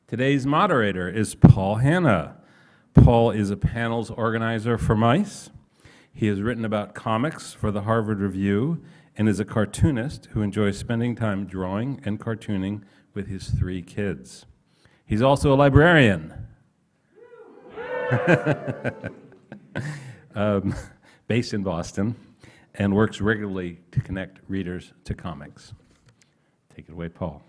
Today's moderator is Paul Hanna. Paul is a panels organizer for MICE. He has written about comics for the Harvard Review and is a cartoonist who enjoys spending time drawing and cartooning with his 3 kids. He's also a librarian. Based in Boston, and works regularly to connect readers to comics. Take it away, Paul.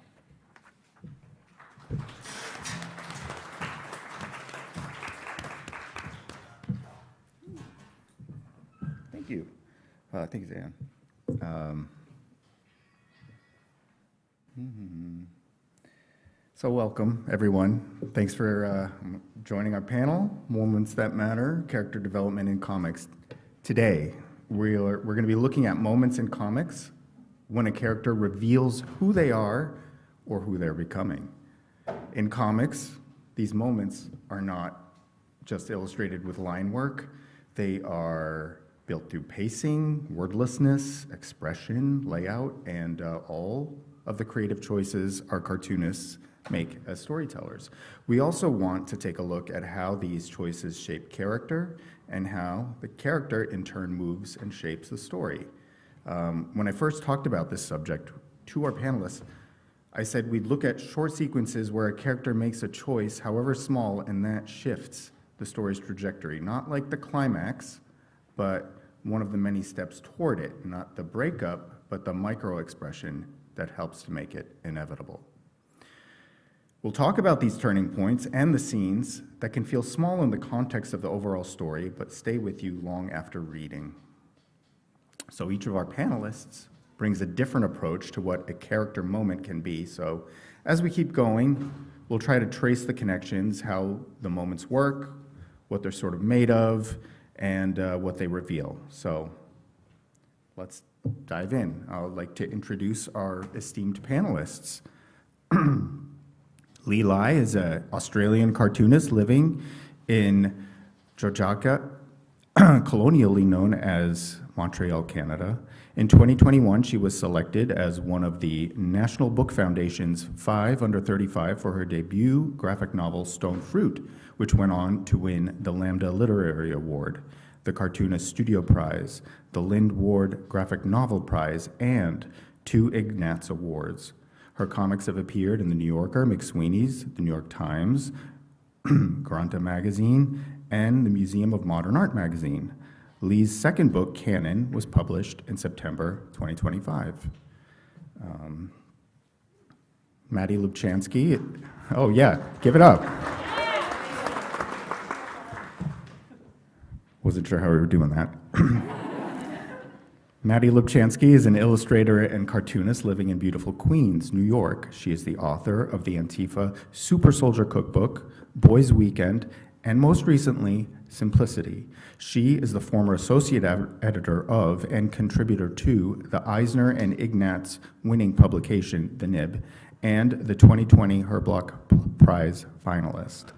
Thank you. Thank you, Dan. So welcome, everyone. Thanks for joining our panel, Moments That Matter, Character Development in Comics. Today, we're going to be looking at moments in comics when a character reveals who they are or who they're becoming. In comics, these moments are not just illustrated with line work. They are built through pacing, wordlessness, expression, layout, and all of the creative choices our cartoonists make as storytellers. We also want to take a look at how these choices shape character and how the character in turn moves and shapes the story. When I first talked about this subject to our panelists, I said we'd look at short sequences where a character makes a choice, however small, and that shifts the story's trajectory. Not like the climax, but one of the many steps toward it, not the breakup, but the micro-expression that helps to make it inevitable. We'll talk about these turning points and the scenes that can feel small in the context of the overall story, but stay with you long after reading. So each of our panelists brings a different approach to what a character moment can be. So as we keep going, we'll try to trace the connections, how the moments work, what they're sort of made of, and what they reveal. So let's dive in. I would like to introduce our esteemed panelists. Lee Lai is an Australian cartoonist living in Jojaka, colonially known as Montreal, Canada. In 2021, she was selected as one of the National Book Foundation's 5 under 35 for her debut graphic novel, Stone Fruit, which went on to win the Lambda Literary Award, the Cartoonist Studio Prize, the Lind Ward Graphic Novel Prize, and 2 Ignatz Awards. Her comics have appeared in The New Yorker, McSweeney's, The New York Times, Granta Magazine, and the Museum of Modern Art magazine. Lee's second book, Canon, was published in September 2025. Mattie Lubchansky, oh yeah, give it up. Wasn't sure how we were doing that. Mattie Lubchansky is an illustrator and cartoonist living in beautiful Queens, New York. She is the author of the Antifa Super Soldier Cookbook, Boys Weekend, and most recently, Simplicity. She is the former associate editor of and contributor to the Eisner and Ignatz winning publication, The Nib, and the 2020 Herblock Prize finalist.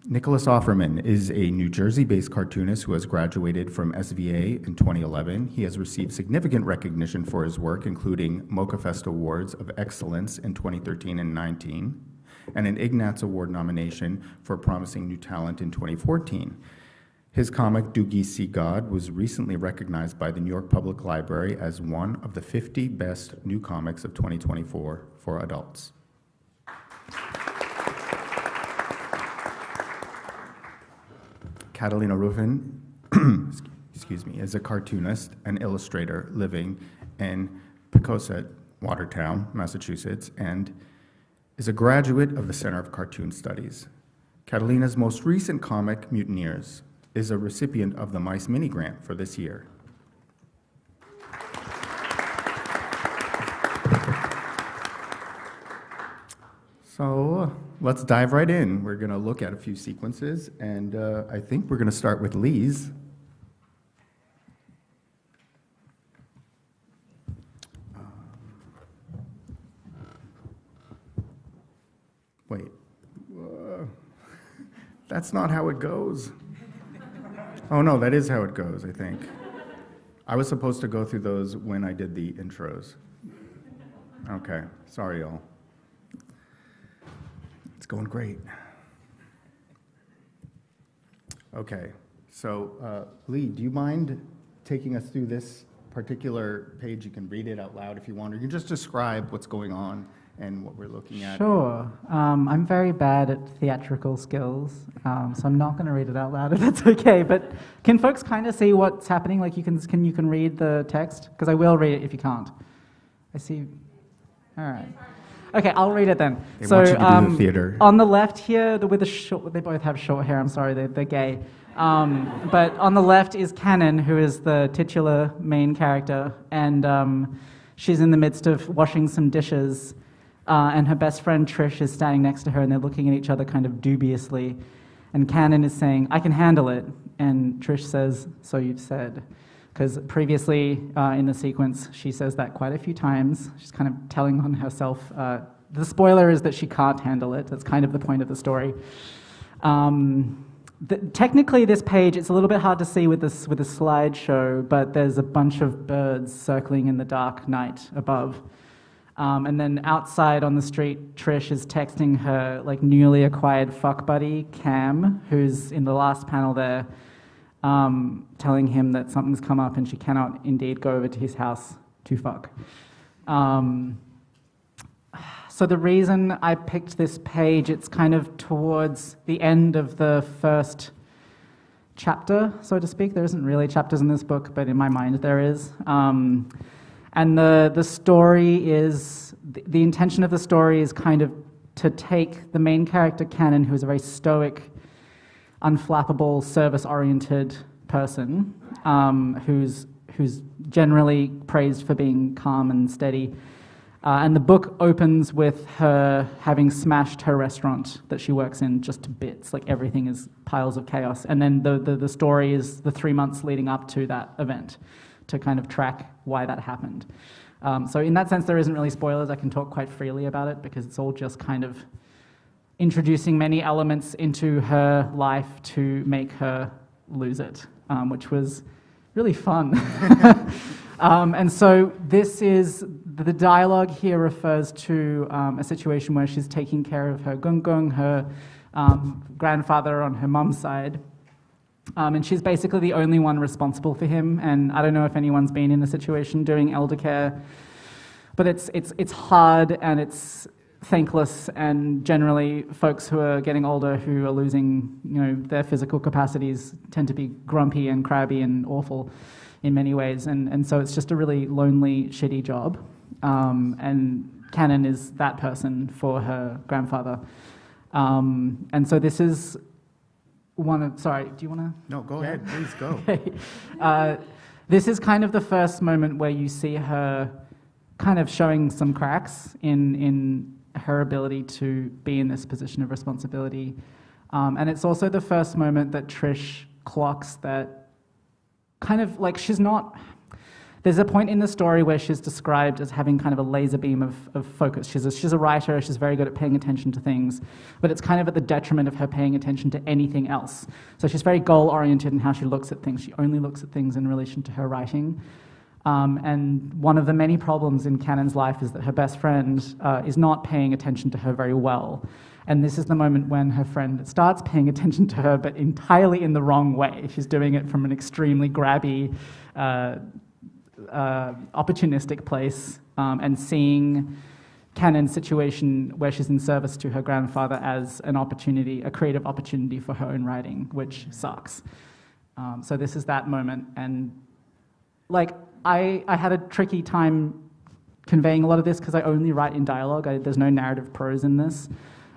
Nicholas Offerman is a New Jersey-based cartoonist who has graduated from SVA in 2011. He has received significant recognition for his work, including MoCA Fest Awards of Excellence in 2013 and 2019, and an Ignatz Award nomination for Promising New Talent in 2014. His comic, Doogie See God, was recently recognized by the New York Public Library as one of the 50 best new comics of 2024 for adults. Catalina Rufin, excuse me, is a cartoonist and illustrator living in Pecosset, Watertown, Massachusetts, and is a graduate of the Center of Cartoon Studies. Catalina's most recent comic, Mutineers, is a recipient of the Mice Mini Grant for this year. So let's dive right in. We're going to look at a few sequences, and I think we're going to start with Lee's. Wait, that's not how it goes. Oh no, that is how it goes, I think. I was supposed to go through those when I did the intros. Okay, sorry, y'all. It's going great. Okay, so Lee, do you mind taking us through this particular page? You can read it out loud if you want, or you can just describe what's going on and what we're looking at. Sure. I'm very bad at theatrical skills, so I'm not going to read it out loud if that's okay. But can folks kind of see what's happening? Like you can read the text? Because I will read it if you can't. I see. All right. Okay, I'll read it then. They want you to do the theater. On the left here, with the short, they both have short hair. I'm sorry, they're gay. But on the left is Canon, who is the titular main character, and she's in the midst of washing some dishes. And her best friend Trish is standing next to her, and they're looking at each other kind of dubiously. And Canon is saying, "I can handle it." And Trish says, "So you've said." Because previously in the sequence, she says that quite a few times. She's kind of telling on herself. The spoiler is that she can't handle it. That's kind of the point of the story. Technically, this page, it's a little bit hard to see with a slideshow, but there's a bunch of birds circling in the dark night above. And then outside on the street, Trish is texting her like newly acquired fuck buddy, Cam, who's in the last panel there, telling him that something's come up and she cannot indeed go over to his house to fuck. So the reason I picked this page, it's kind of towards the end of the first chapter, so to speak. There isn't really chapters in this book, but in my mind there is. And the story is, the intention of the story is kind of to take the main character, Canon, who's a very stoic, unflappable, service-oriented person, who's generally praised for being calm and steady. And the book opens with her having smashed her restaurant that she works in just to bits, like everything is piles of chaos. And then the story is the 3 months leading up to that event, to kind of track why that happened. So in that sense, there isn't really spoilers. I can talk quite freely about it because it's all just kind of introducing many elements into her life to make her lose it, which was really fun. And so this is, the dialogue here refers to a situation where she's taking care of her gung, her grandfather on her mum's side. And she's basically the only one responsible for him. And I don't know if anyone's been in a situation doing elder care, but it's hard and it's thankless. And generally, folks who are getting older, who are losing, their physical capacities, tend to be grumpy and crabby and awful in many ways. And so it's just a really lonely, shitty job. And Canon is that person for her grandfather. And so this is sorry, do you want to? No, go ahead, please go. Okay. This is kind of the first moment where you see her kind of showing some cracks in her ability to be in this position of responsibility. And it's also the first moment that Trish clocks that kind of like she's not... There's a point in the story where she's described as having kind of a laser beam of focus. She's a writer, she's very good at paying attention to things, but it's kind of at the detriment of her paying attention to anything else. So she's very goal-oriented in how she looks at things. She only looks at things in relation to her writing. And one of the many problems in Canon's life is that her best friend is not paying attention to her very well. And this is the moment when her friend starts paying attention to her, but entirely in the wrong way. She's doing it from an extremely grabby, opportunistic place, and seeing Canon's situation where she's in service to her grandfather as an opportunity, a creative opportunity for her own writing, which sucks. So this is that moment, and like I had a tricky time conveying a lot of this because I only write in dialogue. There's no narrative prose in this,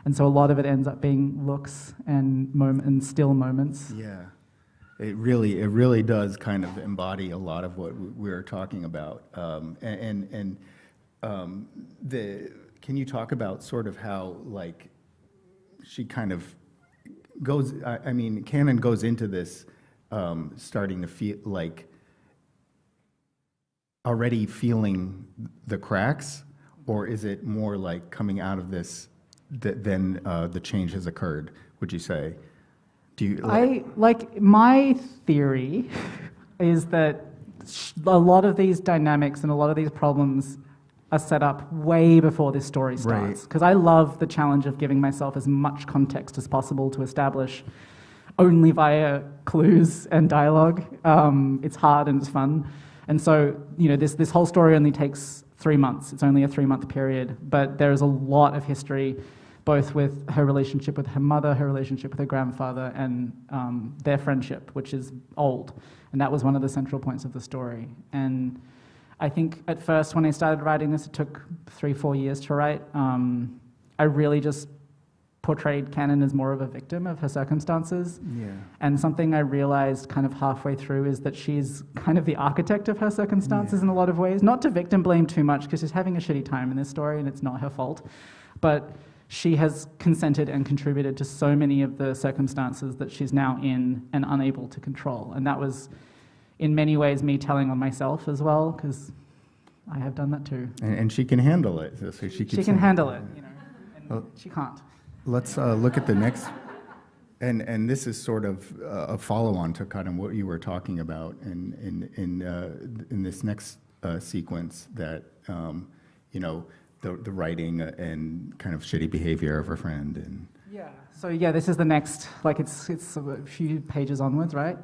and so a lot of it ends up being looks and still moments. Yeah. It really does kind of embody a lot of what we're talking about. Can you talk about sort of how, like, she kind of goes, Canon goes into this starting to feel like already feeling the cracks, or is it more like coming out of this then the change has occurred, would you say? My theory is that a lot of these dynamics and a lot of these problems are set up way before this story starts. Because I love the challenge of giving myself as much context as possible to establish only via clues and dialogue. It's hard and it's fun. And so, this whole story only takes 3 months. It's only a 3-month period, but there's a lot of history, both with her relationship with her mother, her relationship with her grandfather, and their friendship, which is old. And that was one of the central points of the story. And I think at first when I started writing this, it took 3-4 years to write. I really just portrayed Canon as more of a victim of her circumstances. Yeah. And something I realized kind of halfway through is that she's kind of the architect of her circumstances in a lot of ways. Not to victim blame too much, because she's having a shitty time in this story and it's not her fault. But she has consented and contributed to so many of the circumstances that she's now in and unable to control. And that was, in many ways, me telling on myself as well, because I have done that too. And she can handle it. So she can handle it, and she can't. Let's look at the next, and this is sort of a follow-on to kind of what you were talking about in this next sequence, that the writing and kind of shitty behavior of her friend. And So this is the next, it's a few pages onwards, right?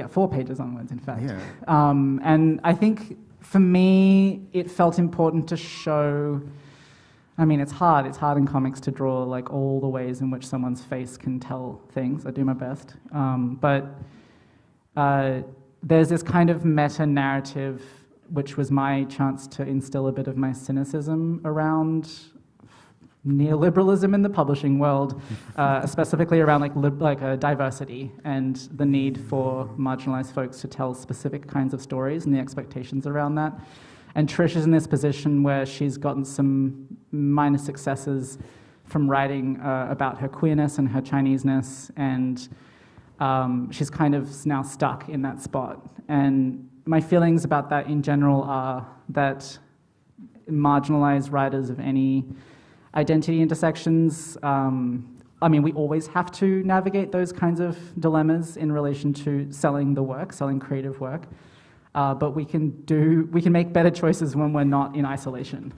4 pages onwards, in fact. Yeah. And I think for me, it felt important to show. It's hard. It's hard in comics to draw all the ways in which someone's face can tell things. I do my best. But there's this kind of meta-narrative, which was my chance to instill a bit of my cynicism around neoliberalism in the publishing world, specifically around diversity and the need for marginalized folks to tell specific kinds of stories and the expectations around that. And Trish is in this position where she's gotten some minor successes from writing about her queerness and her Chineseness, and she's kind of now stuck in that spot. And my feelings about that in general are that marginalized writers of any identity intersections, we always have to navigate those kinds of dilemmas in relation to selling the work, selling creative work. But we can make better choices when we're not in isolation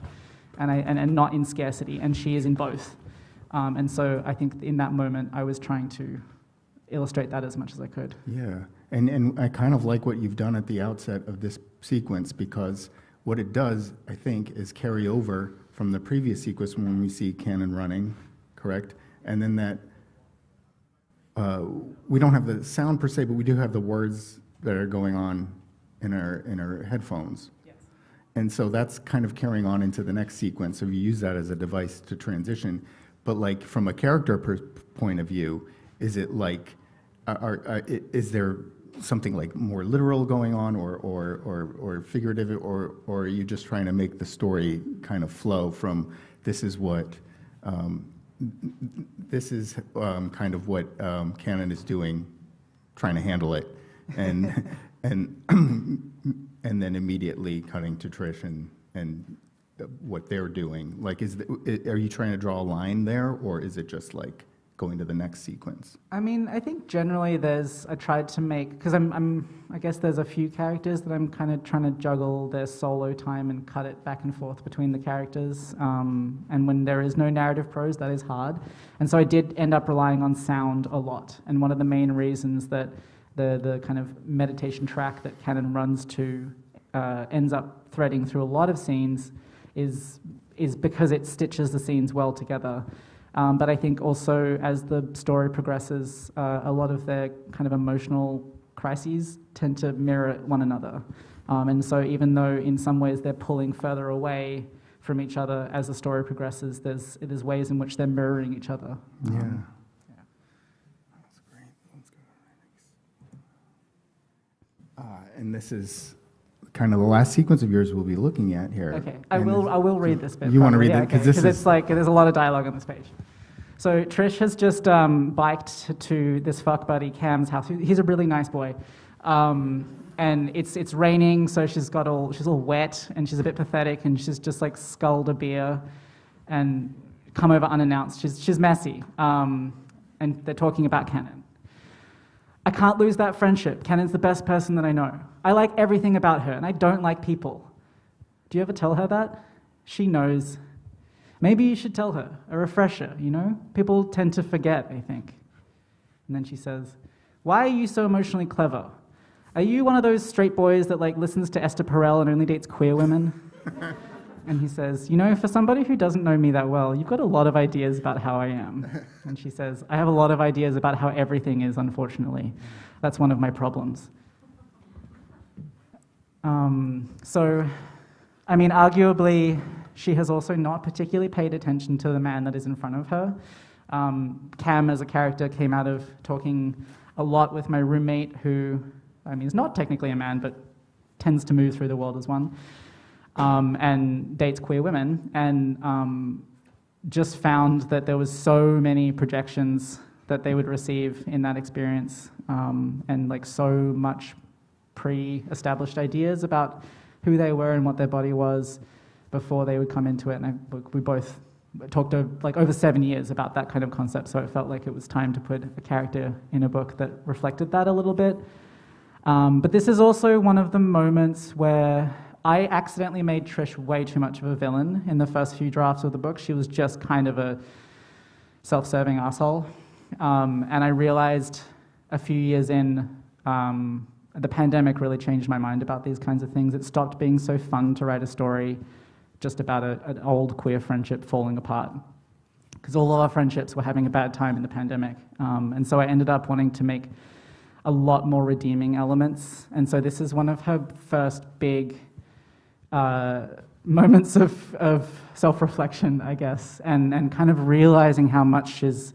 and not in scarcity, and she is in both. And so I think in that moment I was trying to illustrate that as much as I could. Yeah, and I kind of like what you've done at the outset of this sequence, because what it does, I think, is carry over from the previous sequence when we see Canon running, correct? And then that, we don't have the sound per se, but we do have the words that are going on in our headphones. Yes. And so that's kind of carrying on into the next sequence. So you use that as a device to transition. But from a character point of view, is it is there something more literal going on, or figurative, or are you just trying to make the story kind of flow from this is kind of what Canon is doing, trying to handle it, and and then immediately cutting to Trish and what they're doing. Are you trying to draw a line there, or is it just going to the next sequence? I think generally I tried to make, because I guess there's a few characters that I'm kind of trying to juggle their solo time and cut it back and forth between the characters. And when there is no narrative prose, that is hard. And so I did end up relying on sound a lot. And one of the main reasons that the kind of meditation track that Canon runs to ends up threading through a lot of scenes is because it stitches the scenes well together. But I think also as the story progresses, a lot of their kind of emotional crises tend to mirror one another. And so even though in some ways they're pulling further away from each other as the story progresses, there's ways in which they're mirroring each other. Yeah. That's great. Let's go to the next. And this is kind of the last sequence of yours we'll be looking at here. Okay, I will read this bit. You want to read it? it? Because it's there's a lot of dialogue on this page. So Trish has just biked to this fuck buddy Cam's house. He's a really nice boy. And it's raining, so she's all wet, and she's a bit pathetic, and she's just sculled a beer and come over unannounced. She's messy. And they're talking about Canon. I can't lose that friendship. Cannon's the best person that I know. I like everything about her, and I don't like people. Do you ever tell her that? She knows. Maybe you should tell her, a refresher, you know? People tend to forget, I think. And then she says, why are you so emotionally clever? Are you one of those straight boys that like listens to Esther Perel and only dates queer women? And he says, you know, for somebody who doesn't know me that well, you've got a lot of ideas about how I am. And she says, I have a lot of ideas about how everything is, unfortunately. That's one of my problems. So, I mean, arguably, she has also not particularly paid attention to the man that is in front of her. Cam, as a character, came out of talking a lot with my roommate, who, I mean, is not technically a man, but tends to move through the world as one. And dates queer women, and just found that there was so many projections that they would receive in that experience, and like so much pre-established ideas about who they were and what their body was before they would come into it. And we both talked like over 7 years about that kind of concept, so it felt like it was time to put a character in a book that reflected that a little bit. But this is also one of the moments where I accidentally made Trish way too much of a villain in the first few drafts of the book. She was just kind of a self-serving asshole. And I realized a few years in, the pandemic really changed my mind about these kinds of things. It stopped being so fun to write a story just about an old queer friendship falling apart, because all of our friendships were having a bad time in the pandemic. And so I ended up wanting to make a lot more redeeming elements. And so this is one of her first big moments of self-reflection, I guess, and kind of realizing how much she's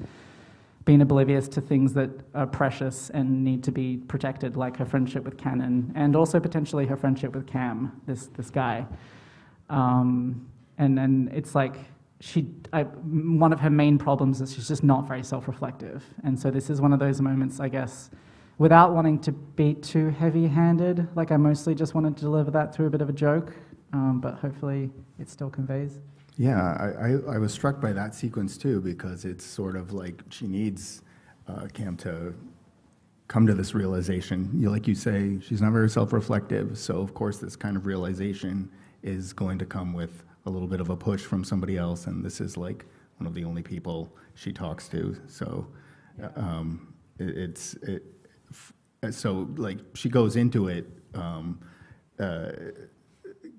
been oblivious to things that are precious and need to be protected, like her friendship with Cannon, and also potentially her friendship with Cam, this guy. And it's like one of her main problems is she's just not very self-reflective. And so this is one of those moments, I guess, without wanting to be too heavy-handed, like I mostly just wanted to deliver that through a bit of a joke, but hopefully it still conveys. Yeah, I was struck by that sequence too, because it's sort of like she needs Cam to come to this realization. Like you say, she's not very self-reflective, so of course this kind of realization is going to come with a little bit of a push from somebody else, and this is like one of the only people she talks to. So so like she goes into it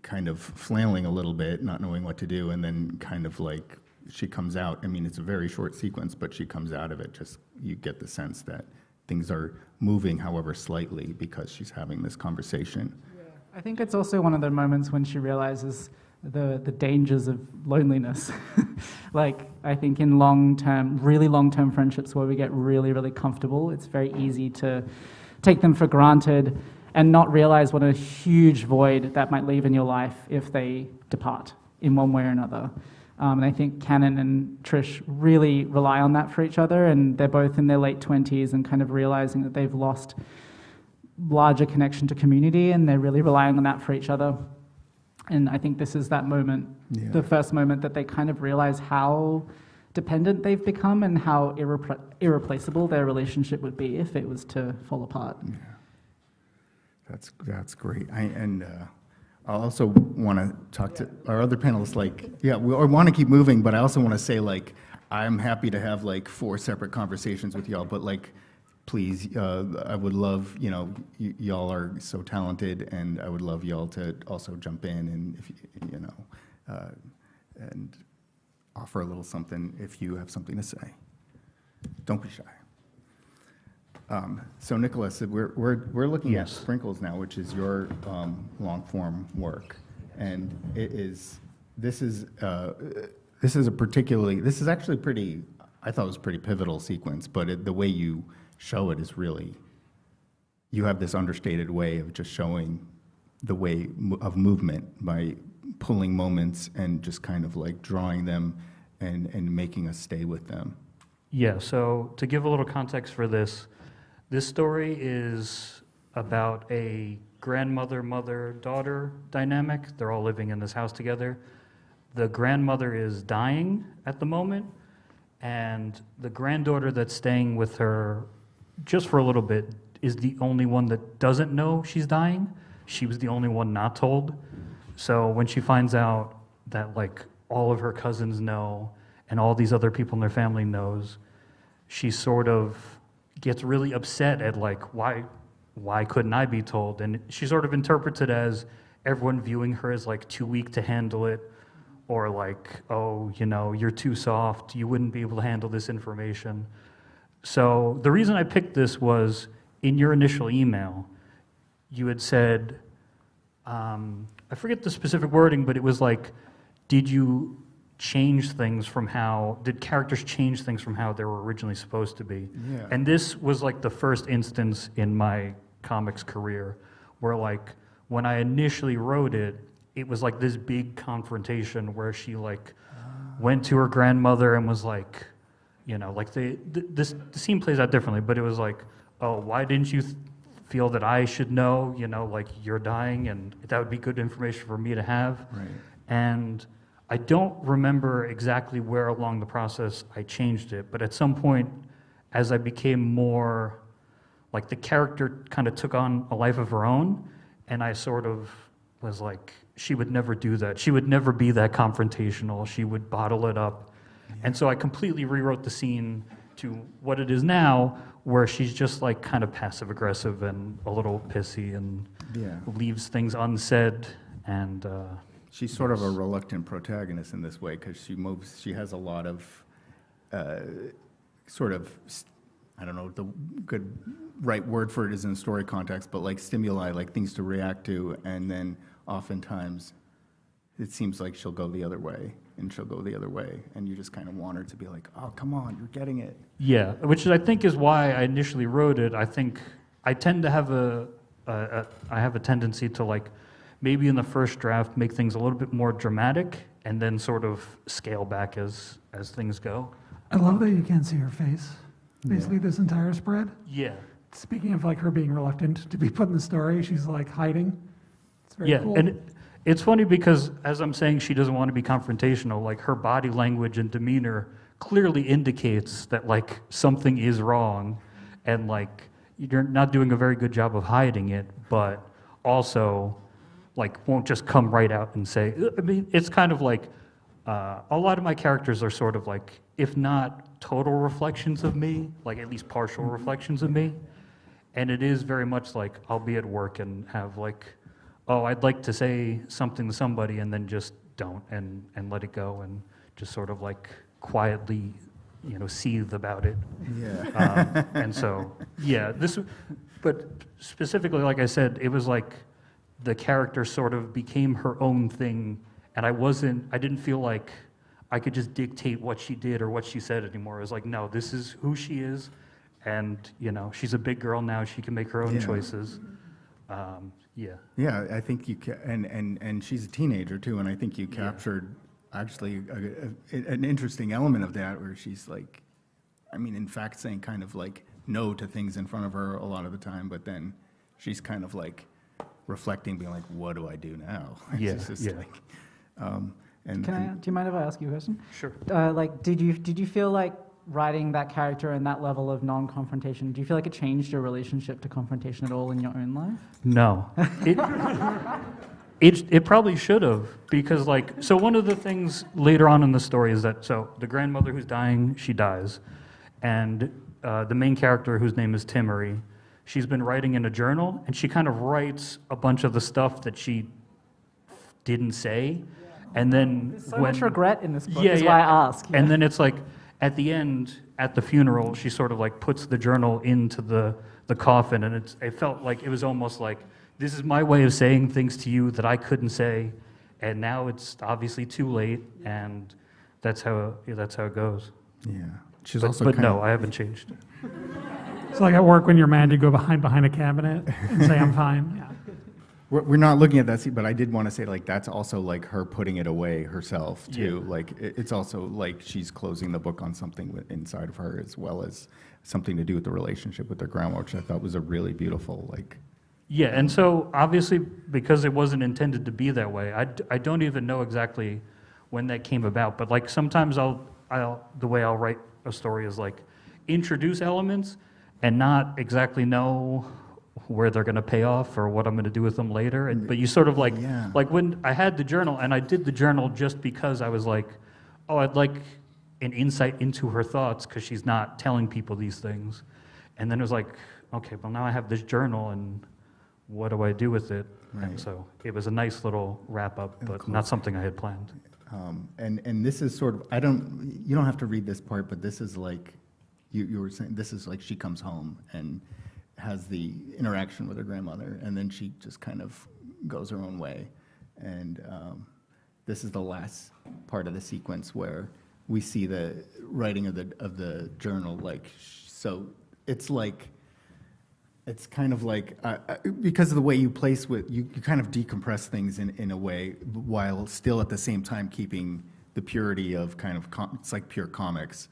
kind of flailing a little bit, not knowing what to do, and then kind of like she comes out. I mean, it's a very short sequence, but she comes out of it. Just you get the sense that things are moving, however slightly, because she's having this conversation. Yeah. I think it's also one of the moments when she realizes the dangers of loneliness. Like, I think in really long-term friendships where we get really, really comfortable, it's very easy to take them for granted and not realize what a huge void that might leave in your life if they depart in one way or another. And I think Cannon and Trish really rely on that for each other, and they're both in their late 20s and kind of realizing that they've lost larger connection to community, and they're really relying on that for each other. And I think this is that moment, the first moment that they kind of realize how dependent they've become and how irreplaceable their relationship would be if it was to fall apart. Yeah. That's great. I also want to talk to our other panelists, I want to keep moving, but I also want to say, I'm happy to have, 4 separate conversations with y'all, but, please, I would love, y'all are so talented, and I would love y'all to also jump in and, and offer a little something if you have something to say. Don't be shy. So Nicholas, we're looking at Sprinkles now, which is your long form work, and this is actually pretty. I thought it was a pretty pivotal sequence, but the way you show it is really. You have this understated way of just showing the way of movement by pulling moments and just kind of drawing them and making us stay with them. Yeah. So to give a little context for this. This story is about a grandmother, mother, daughter dynamic. They're all living in this house together. The grandmother is dying at the moment, and the granddaughter that's staying with her just for a little bit, is the only one that doesn't know she's dying. She was the only one not told. So when she finds out that like all of her cousins know and all these other people in their family knows, she sort of gets really upset at like, why couldn't I be told? And she sort of interprets it as everyone viewing her as like too weak to handle it, or like, oh, you know, you're too soft, you wouldn't be able to handle this information. So the reason I picked this was, in your initial email, you had said, I forget the specific wording, but it was like, did characters change things from how they were originally supposed to be? Yeah. And this was like the first instance in my comics career where like, when I initially wrote it, it was like this big confrontation where she like went to her grandmother and was like, you know, like the scene plays out differently, but it was like, oh, why didn't you feel that I should know, you know, like you're dying and that would be good information for me to have. Right. And I don't remember exactly where along the process I changed it, but at some point, as I became more, like the character kind of took on a life of her own, and I sort of was like, she would never do that. She would never be that confrontational. She would bottle it up. And so I completely rewrote the scene to what it is now, where she's just like kind of passive aggressive and a little pissy and leaves things unsaid. And she's sort of a reluctant protagonist in this way because she has a lot of sort of, I don't know what the good right word for it is in story context, but like stimuli, like things to react to, and then oftentimes it seems like she'll go the other way, and she'll go the other way, and you just kind of want her to be like, oh, come on, you're getting it. yeah, which I think is why I initially wrote it. I think I tend to have I have a tendency to like, maybe in the first draft, make things a little bit more dramatic, and then sort of scale back as things go. I love that you can't see her face. Basically, this entire spread. Yeah. Speaking of like her being reluctant to be put in the story, she's like hiding. It's very cool. And it's funny because as I'm saying she doesn't want to be confrontational, like her body language and demeanor clearly indicates that like something is wrong, and like you're not doing a very good job of hiding it, but also like won't just come right out and say, I mean, it's kind of like a lot of my characters are sort of like, if not total reflections of me, like at least partial reflections of me. And it is very much like I'll be at work and have like, oh, I'd like to say something to somebody, and then just don't and let it go and just sort of like quietly, you know, seethe about it. Yeah. And so, yeah, but specifically, like I said, it was like the character sort of became her own thing, and I didn't feel like I could just dictate what she did or what she said anymore. It was like, no, this is who she is, and, you know, she's a big girl now, she can make her own choices. Yeah. Yeah, I think and she's a teenager too, and I think you captured actually an interesting element of that where she's like, I mean, in fact, saying kind of like no to things in front of her a lot of the time, but then she's kind of like reflecting, being like, what do I do now? Yeah, It's just yeah. like, Do you mind if I ask you a question? Sure. Like, did you feel like writing that character and that level of non-confrontation, do you feel like it changed your relationship to confrontation at all in your own life? No. It probably should have, because like, so one of the things later on in the story is that, so the grandmother who's dying, she dies, and the main character, whose name is Timmery, she's been writing in a journal, and she kind of writes a bunch of the stuff that she didn't say, and then There's so much regret in this book, Yeah, is yeah. why I ask. And then it's like, at the end, at the funeral, she sort of like puts the journal into the coffin, and it felt like it was almost like, this is my way of saying things to you that I couldn't say, and now it's obviously too late, and that's how it goes. yeah. She's But, also but kind no, of, I haven't changed. It's like at work when you're mad, you go behind a cabinet and say, I'm fine. Yeah. we're not looking at that scene, but I did want to say like that's also like her putting it away herself too. Yeah. Like it's also like she's closing the book on something inside of her, as well as something to do with the relationship with her grandma, which I thought was a really beautiful like. Yeah, and so obviously, because it wasn't intended to be that way, I don't even know exactly when that came about, but like sometimes the way I'll write a story is like introduce elements, and not exactly know where they're going to pay off or what I'm going to do with them later. But you sort of like when I had the journal, and I did the journal just because I was like, oh, I'd like an insight into her thoughts because she's not telling people these things. And then it was like, okay, well now I have this journal, and what do I do with it? Right. And so it was a nice little wrap up, but not something I had planned. And this is sort of, you don't have to read this part, but this is like, you were saying, this is like she comes home and has the interaction with her grandmother, and then she just kind of goes her own way. And this is the last part of the sequence where we see the writing of the journal. Like, so it's like, it's kind of like, because of the way you place you kind of decompress things in a way, while still at the same time keeping the purity of kind of, it's like pure comics.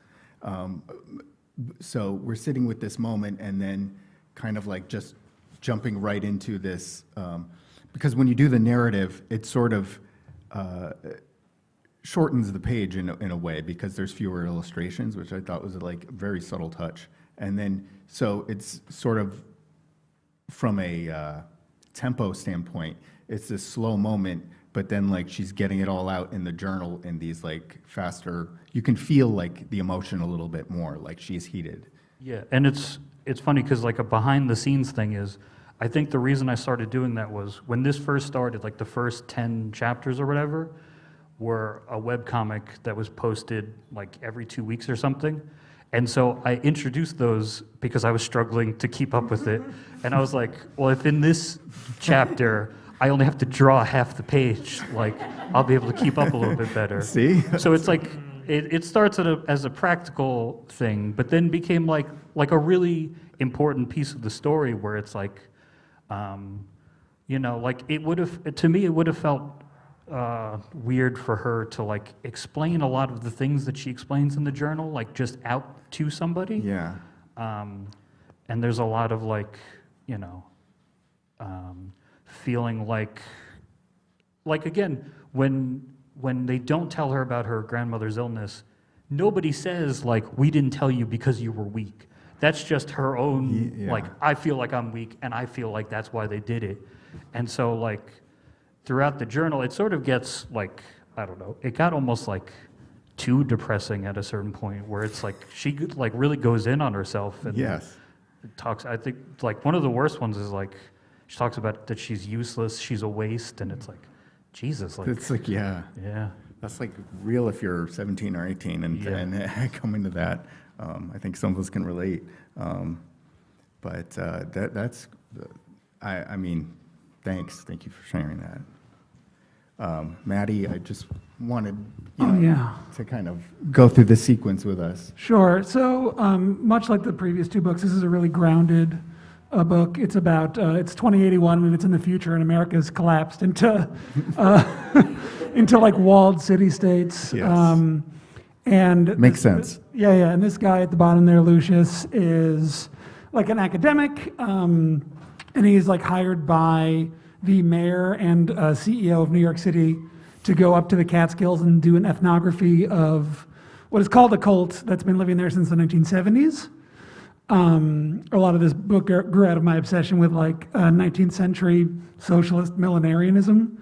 So we're sitting with this moment, and then kind of like just jumping right into this, because when you do the narrative, it sort of shortens the page in a way, because there's fewer illustrations, which I thought was like a very subtle touch. And then, so it's sort of, from a tempo standpoint, it's this slow moment, but then like she's getting it all out in the journal in these like faster, you can feel like the emotion a little bit more, like she's heated. Yeah, and it's funny because like a behind the scenes thing is, I think the reason I started doing that was when this first started, like the first 10 chapters or whatever were a webcomic that was posted like every 2 weeks or something. And so I introduced those because I was struggling to keep up with it. And I was like, well, if in this chapter I only have to draw half the page, like I'll be able to keep up a little bit better. See? So it's like, it starts as a practical thing, but then became like a really important piece of the story where it's like, you know, like it would have, to me, it would have felt weird for her to like explain a lot of the things that she explains in the journal, like just out to somebody. Yeah. And there's a lot of like, you know, feeling like again, when they don't tell her about her grandmother's illness, nobody says like, we didn't tell you because you were weak. That's just her own, like, I feel like I'm weak, and I feel like that's why they did it. And so like, throughout the journal, it sort of gets like, I don't know, it got almost like too depressing at a certain point where it's like, she like really goes in on herself and talks, I think like one of the worst ones is like, she talks about that she's useless, she's a waste, and it's like, Jesus. Like, It's like, yeah. That's like real if you're 17 or 18 and coming to that. I think some of us can relate. But that's, I mean, thanks. Thank you for sharing that. Mattie, I just wanted to kind of go through the sequence with us. Sure. So much like the previous two books, this is a really grounded book. It's about, it's 2081 and it's in the future, and America's collapsed into into like walled city-states. Yes. And Makes sense. And this guy at the bottom there, Lucius, is like an academic, and he's like hired by the mayor and CEO of New York City to go up to the Catskills and do an ethnography of what is called a cult that's been living there since the 1970s. A lot of this book grew out of my obsession with like 19th century socialist millenarianism,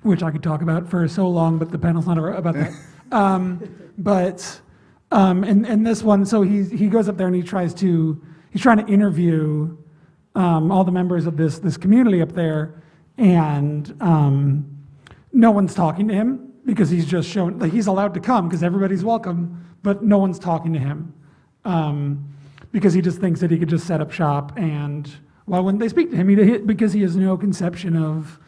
which I could talk about for so long, but the panel's not about that. And this one, so he goes up there and he's trying to interview all the members of this community up there, and no one's talking to him because he's just shown, like, he's allowed to come because everybody's welcome, but no one's talking to him because he just thinks that he could just set up shop, and why wouldn't they speak to him? Because he has no conception of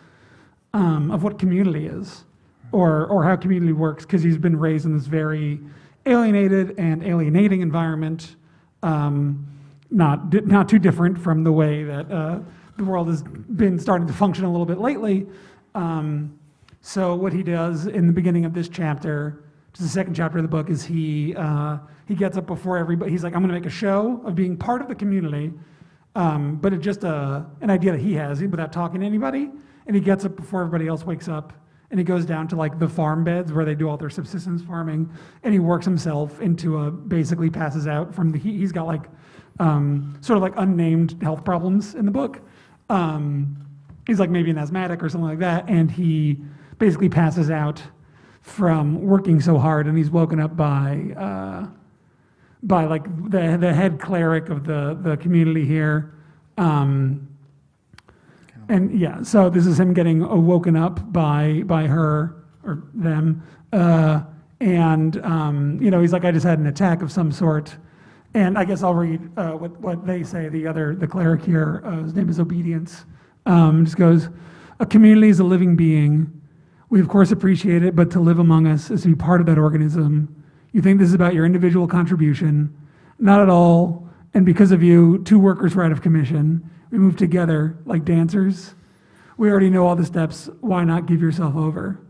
what community is or how community works, because he's been raised in this very alienated and alienating environment, not too different from the way that the world has been starting to function a little bit lately. So what he does in the beginning of this chapter, which is the second chapter of the book, is he gets up before everybody. He's like, I'm going to make a show of being part of the community, but it's just an idea that he has without talking to anybody. And he gets up before everybody else wakes up, and he goes down to like the farm beds where they do all their subsistence farming, and he works himself into basically passes out from the heat. He's got like sort of like unnamed health problems in the book. He's like maybe an asthmatic or something like that, and he basically passes out from working so hard, and he's woken up by like the head cleric of the community here. And yeah, so this is him getting woken up by her or them, and he's like, I just had an attack of some sort, and I guess I'll read what they say. The cleric here, his name is Obedience, just goes, a community is a living being. We of course appreciate it, but to live among us is to be part of that organism. You think this is about your individual contribution? Not at all. And because of you, 2 workers were out of commission. We moved together like dancers. We already know all the steps. Why not give yourself over?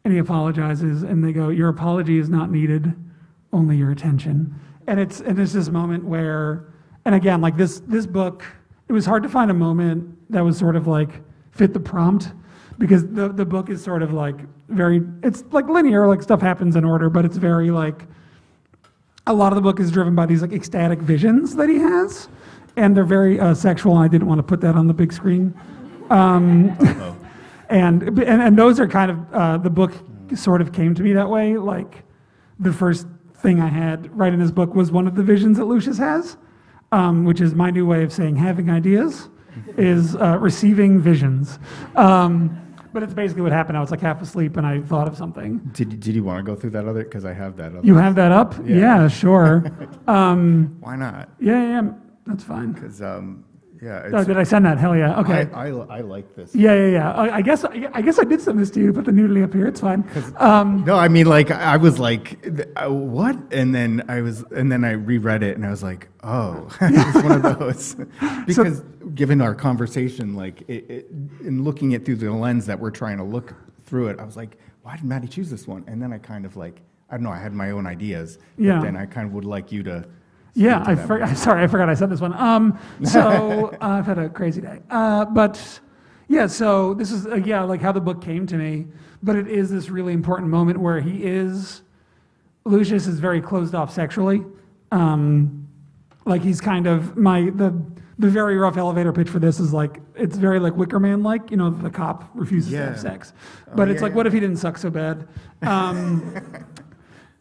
And he apologizes, and they go, your apology is not needed, only your attention. And it's this moment where, and again, like this book, it was hard to find a moment that was sort of like fit the prompt, because the book is sort of like it's like linear, like stuff happens in order, but it's very like, a lot of the book is driven by these like ecstatic visions that he has, and they're very sexual, and I didn't want to put that on the big screen. And those are kind of, the book sort of came to me that way. Like the first thing I had right in this book was one of the visions that Lucius has, which is my new way of saying having ideas, is receiving visions. But it's basically what happened. I was like half asleep and I thought of something. Did you want to go through that other? Because I have that other. You have that up? Yeah, sure. Why not? Yeah, that's fine. Because yeah. Oh, did I send that? Hell yeah. Okay. I like this. Yeah. I guess I did send this to you. Put the nudity up here. It's fine. No, I mean, like I was like, what? And then I reread it and I was like, oh, it's one of those. Because given our conversation, like in looking it through the lens that we're trying to look through it, I was like, why did Mattie choose this one? And then I kind of like, I don't know, I had my own ideas. Yeah. But then I kind of would like you to. Yeah, sorry, I forgot I said this one. So I've had a crazy day. But yeah, so this is, like how the book came to me. But it is this really important moment where Lucius is very closed off sexually. Like he's kind of, the very rough elevator pitch for this is like, it's very like Wicker Man-like, the cop refuses to have sex. But it's like, what if he didn't suck so bad?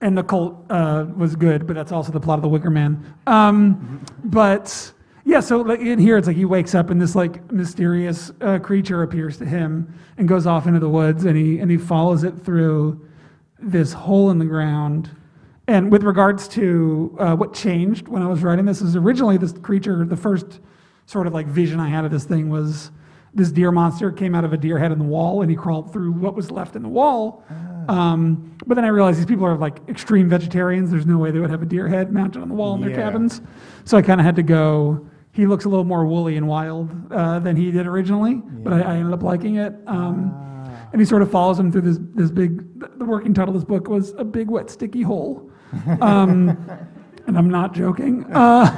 And the cult was good, but that's also the plot of the Wicker Man. But yeah, so like in here, it's like he wakes up and this like mysterious creature appears to him and goes off into the woods, and he follows it through this hole in the ground. And with regards to what changed when I was writing this, is originally this creature, the first sort of like vision I had of this thing was this deer monster came out of a deer head in the wall, and he crawled through what was left in the wall. But then I realized these people are like extreme vegetarians. There's no way they would have a deer head mounted on the wall in their cabins. So I kind of had to go, he looks a little more woolly and wild than he did originally, but I ended up liking it. And he sort of follows him through this big, the working title of this book was A Big Wet Sticky Hole. And I'm not joking. But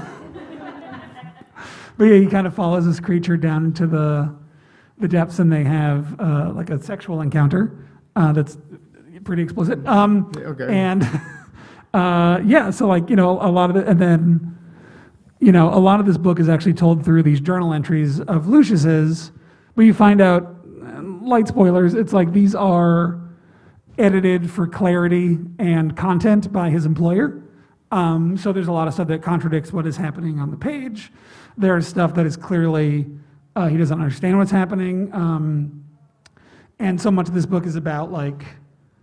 yeah, he kind of follows this creature down into the depths, and they have like a sexual encounter that's pretty explicit. Okay. And so like, a lot of it, and then, a lot of this book is actually told through these journal entries of Lucius's, but you find out, light spoilers, it's like these are edited for clarity and content by his employer. So there's a lot of stuff that contradicts what is happening on the page. There's stuff that is clearly, he doesn't understand what's happening. And so much of this book is about like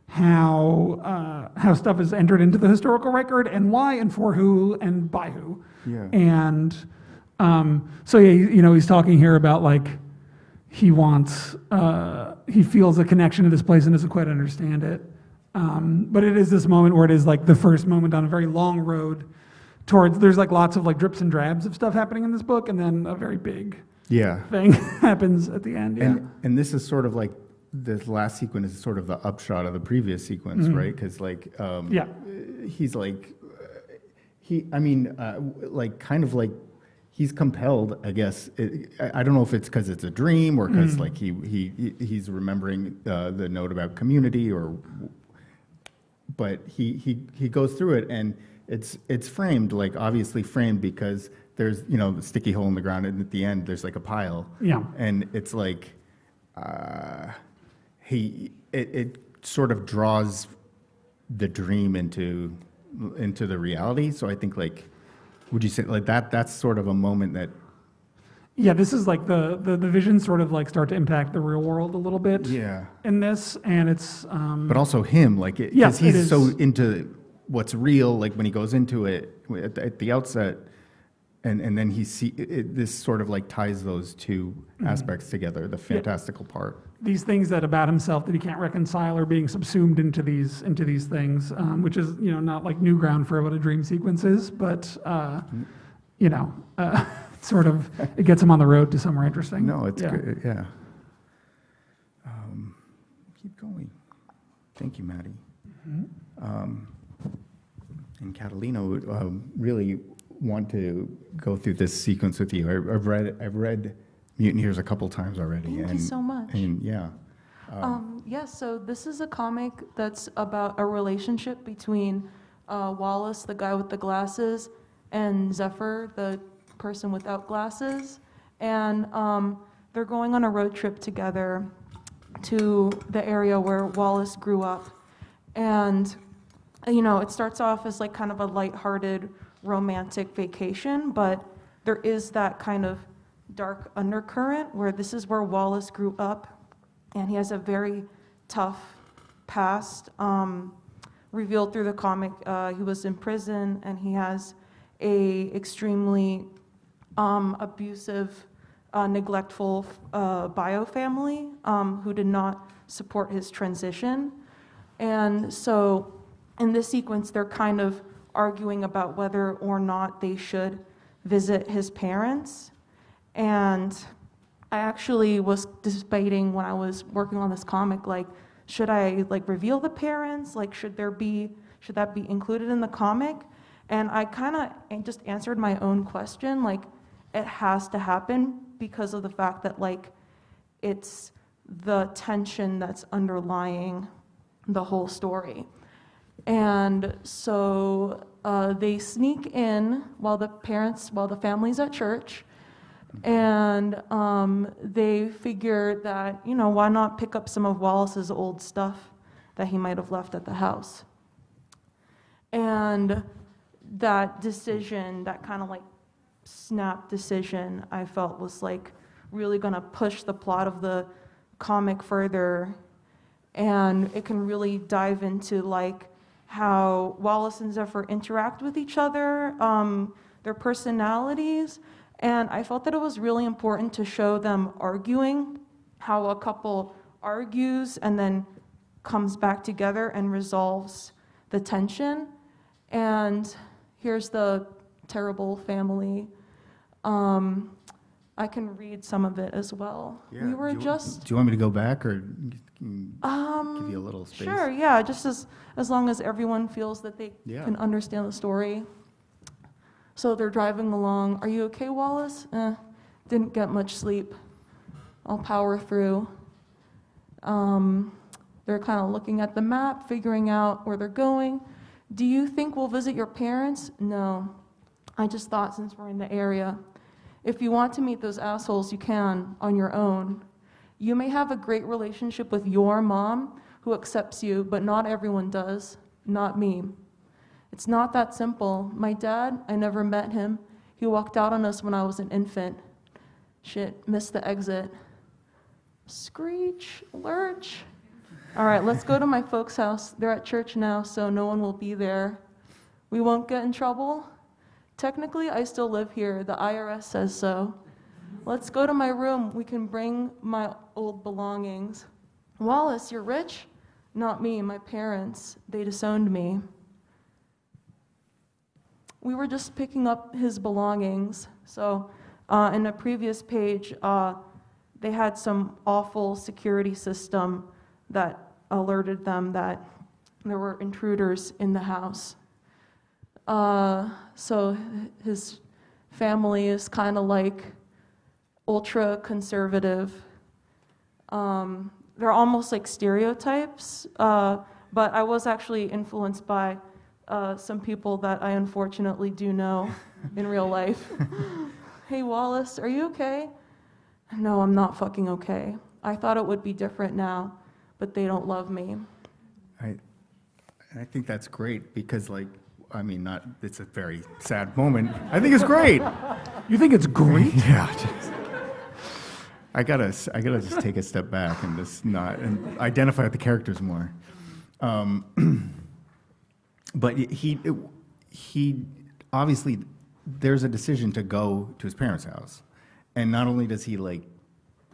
how stuff is entered into the historical record and why and for who and by who. Yeah. And so yeah, he's talking here about like he feels a connection to this place and doesn't quite understand it. But it is this moment where it is like the first moment on a very long road towards, there's like lots of like drips and drabs of stuff happening in this book, and then a very big thing happens at the end. Yeah. And this is sort of like, this last sequence is sort of the upshot of the previous sequence, right? Because like, he's like, kind of like he's compelled, I guess. I don't know if it's because it's a dream or because like he's remembering the note about community, but he goes through it, and it's framed, like obviously framed, because there's the sticky hole in the ground, and at the end there's like a pile. Yeah. And it's like it sort of draws the dream into the reality. So I think, like, would you say like that's sort of a moment that Yeah, this is like the visions sort of like start to impact the real world a little bit. Yeah. In this, and it's but also him, like, because Yes, it he's is. so into what's real, like when he goes into it at the outset, and then this sort of like ties those two aspects together, the fantastical part. these things that about himself that he can't reconcile are being subsumed into these things, which is not like new ground for what a dream sequence is, but sort of it gets him on the road to somewhere interesting. No, it's good. Yeah. Keep going. Thank you, Mattie. And Catalina, really want to go through this sequence with you. I've read Mutant Years a couple times already. Thank you so much. And yeah. So this is a comic that's about a relationship between Wallace, the guy with the glasses, and Zephyr, the person without glasses. And they're going on a road trip together to the area where Wallace grew up. And, it starts off as like kind of a lighthearted romantic vacation, but there is that kind of dark undercurrent where this is where Wallace grew up, and he has a very tough past revealed through the comic. He was in prison, and he has a extremely abusive, neglectful bio family who did not support his transition. And so in this sequence, they're kind of arguing about whether or not they should visit his parents. And I actually was debating when I was working on this comic, like, should I like reveal the parents? Like, should that be included in the comic? And I kind of just answered my own question, like, it has to happen because of the fact that, like, it's the tension that's underlying the whole story. And so they sneak in while the family's at church, and they figure that, why not pick up some of Wallace's old stuff that he might have left at the house. And that decision, that kind of like snap decision, I felt was like really gonna push the plot of the comic further, and it can really dive into like how Wallace and Zephyr interact with each other, their personalities, and I felt that it was really important to show them arguing, how a couple argues and then comes back together and resolves the tension. And here's the terrible family. I can read some of it as well. Yeah. We were Do you want me to go back, or give you a little space? Sure, yeah, just as long as everyone feels that they Yeah. can understand the story. So they're driving along. Are you okay, Wallace? Didn't get much sleep. I'll power through. They're kind of looking at the map, figuring out where they're going. Do you think we'll visit your parents? No. I just thought since we're in the area. If you want to meet those assholes, you can on your own. You may have a great relationship with your mom who accepts you, but not everyone does. Not me. It's not that simple. My dad, I never met him. He walked out on us when I was an infant. Shit, missed the exit. Screech, lurch. All right, let's go to my folks' house. They're at church now, so no one will be there. We won't get in trouble. Technically, I still live here. The IRS says so. Let's go to my room. We can bring my old belongings. Wallace, you're rich? Not me, my parents. They disowned me. We were just picking up his belongings. So in a previous page, they had some awful security system that alerted them that there were intruders in the house. So his family is kind of like ultra conservative. They're almost like stereotypes, but I was actually influenced by some people that I unfortunately do know in real life. Hey Wallace, are you okay? No, I'm not fucking okay. I thought it would be different now, but they don't love me. I think that's great because, like, I mean, it's a very sad moment. I think it's great. You think it's great? Yeah. I gotta just take a step back and just not and identify with the characters more. But he obviously there's a decision to go to his parents' house, and not only does he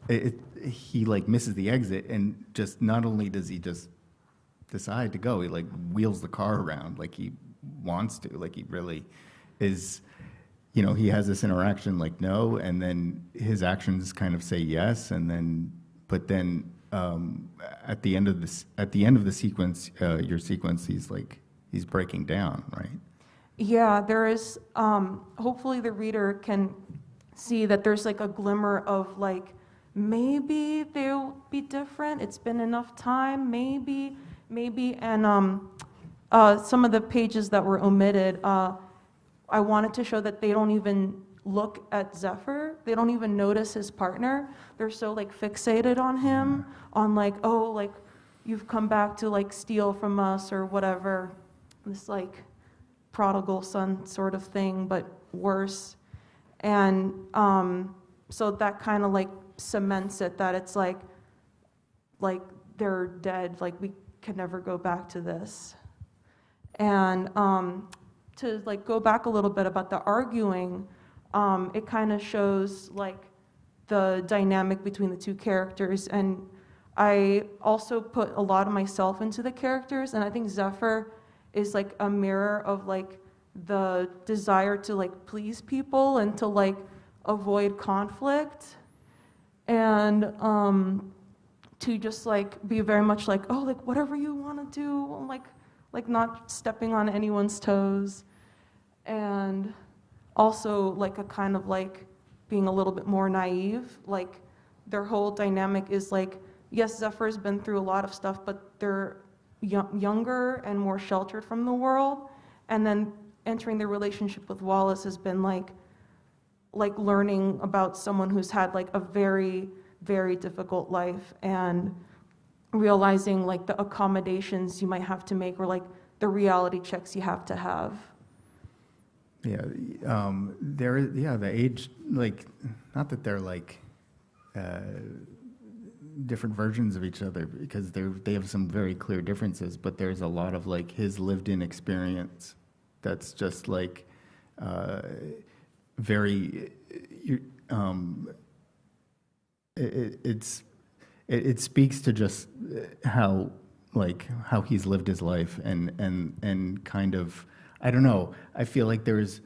he misses the exit, and just not only does he just decide to go, he like wheels the car around like he wants to, like he really is. You know, he has this interaction like no, and then his actions kind of say yes, and then at the end of the sequence, your sequence, he's breaking down, right? Yeah, there is, hopefully the reader can see that there's like a glimmer of like, maybe they'll be different, it's been enough time, maybe, and some of the pages that were omitted, I wanted to show that they don't even look at Zephyr. They don't even notice his partner. They're so like fixated on him, on like, oh, like you've come back to like steal from us or whatever. This like prodigal son sort of thing, but worse. And so that kind of like cements it that it's like they're dead. Like we can never go back to this. And to like go back a little bit about the arguing, it kind of shows like the dynamic between the two characters, and I also put a lot of myself into the characters, and I think Zephyr is like a mirror of like the desire to like please people and to like avoid conflict, and to just like be very much like, oh, like whatever you want to do, like not stepping on anyone's toes. And also like a kind of like being a little bit more naive. Like their whole dynamic is like, yes, Zephyr's been through a lot of stuff, but they're younger and more sheltered from the world. And then entering their relationship with Wallace has been like learning about someone who's had like a very, very difficult life, and realizing like the accommodations you might have to make, or like the reality checks you have to have. Yeah, the age, like, not that they're like different versions of each other, because they have some very clear differences, but there's a lot of like his lived-in experience that's just like very, it speaks to just how he's lived his life, and kind of, I don't know, I feel like there's